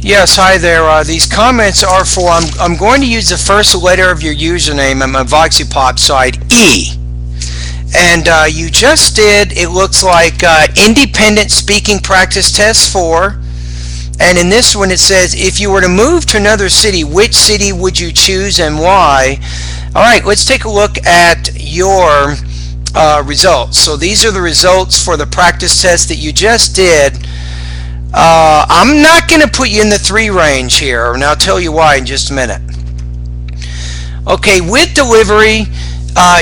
Yes, hi there. These comments are for, I'm going to use the first letter of your username on my VoxyPop side, E. And you just did, it looks like, Independent Speaking Practice Test 4. And in this one it says, if you were to move to another city, which city would you choose and why? Alright, let's take a look at your results. So these are the results for the practice test that you just did. I'm not going to put you in the 3 range here, and I'll tell you why in just a minute. Okay, with delivery,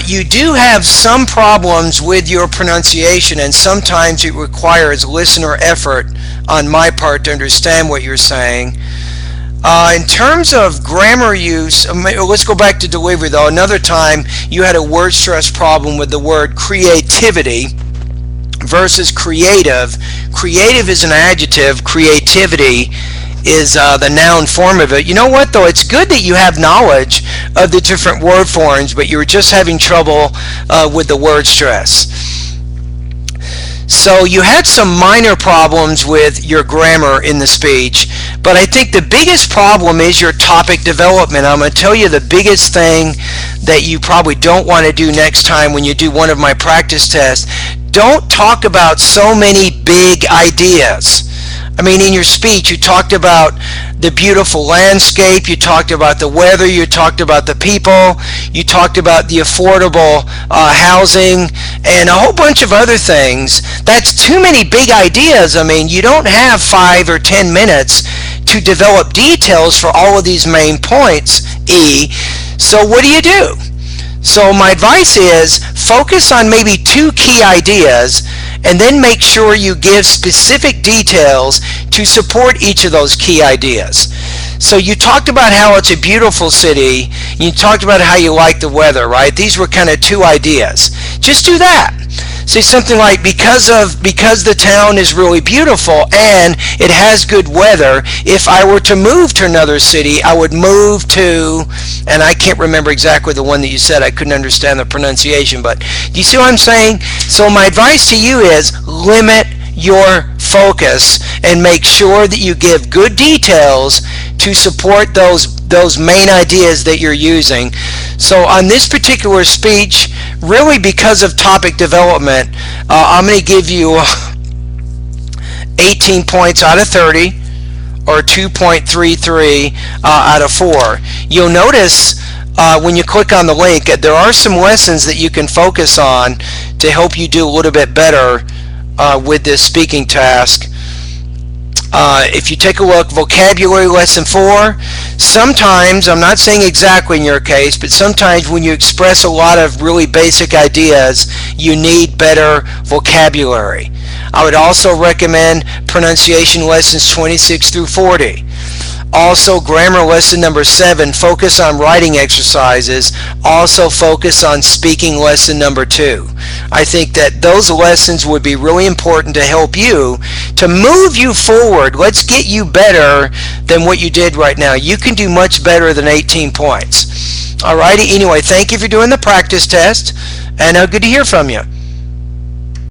you do have some problems with your pronunciation, and sometimes it requires listener effort on my part to understand what you're saying. In terms of grammar use, let's go back to delivery though. Another time you had a word stress problem with the word creativity versus creative. Creative is an adjective, creativity is the noun form of it. You know what though, it's good that you have knowledge of the different word forms, but you're just having trouble with the word stress. So you had some minor problems with your grammar in the speech, but I think the biggest problem is your topic development. I'm going to tell you the biggest thing that you probably don't want to do next time when you do one of my practice tests. Don't talk about so many big ideas. I mean, in your speech, you talked about the beautiful landscape, you talked about the weather, you talked about the people, you talked about the affordable housing, and a whole bunch of other things. That's too many big ideas. I mean, you don't have 5 or 10 minutes to develop details for all of these main points, E. So what do? So my advice is focus on maybe 2 key ideas, and then make sure you give specific details to support each of those key ideas. So you talked about how it's a beautiful city, you talked about how you like the weather, right? These were kind of 2 ideas. Just do that. Say something like, because the town is really beautiful and it has good weather, if I were to move to another city, I would move to, and I can't remember exactly the one that you said, I couldn't understand the pronunciation, but do you see what I'm saying? So my advice to you is limit your focus and make sure that you give good details to support those main ideas that you're using. So on this particular speech, really because of topic development, I'm going to give you 18 points out of 30, or 2.33 out of 4. You'll notice when you click on the link, there are some lessons that you can focus on to help you do a little bit better with this speaking task. If you take a look, vocabulary lesson 4, sometimes, I'm not saying exactly in your case, but sometimes when you express a lot of really basic ideas, you need better vocabulary. I would also recommend pronunciation lessons 26 through 40. Also, grammar lesson number 7, focus on writing exercises. Also focus on speaking lesson number 2. I think that those lessons would be really important to help you, to move you forward. Let's get you better than what you did right now. You can do much better than 18 points. Alrighty, anyway, thank you for doing the practice test, and good to hear from you.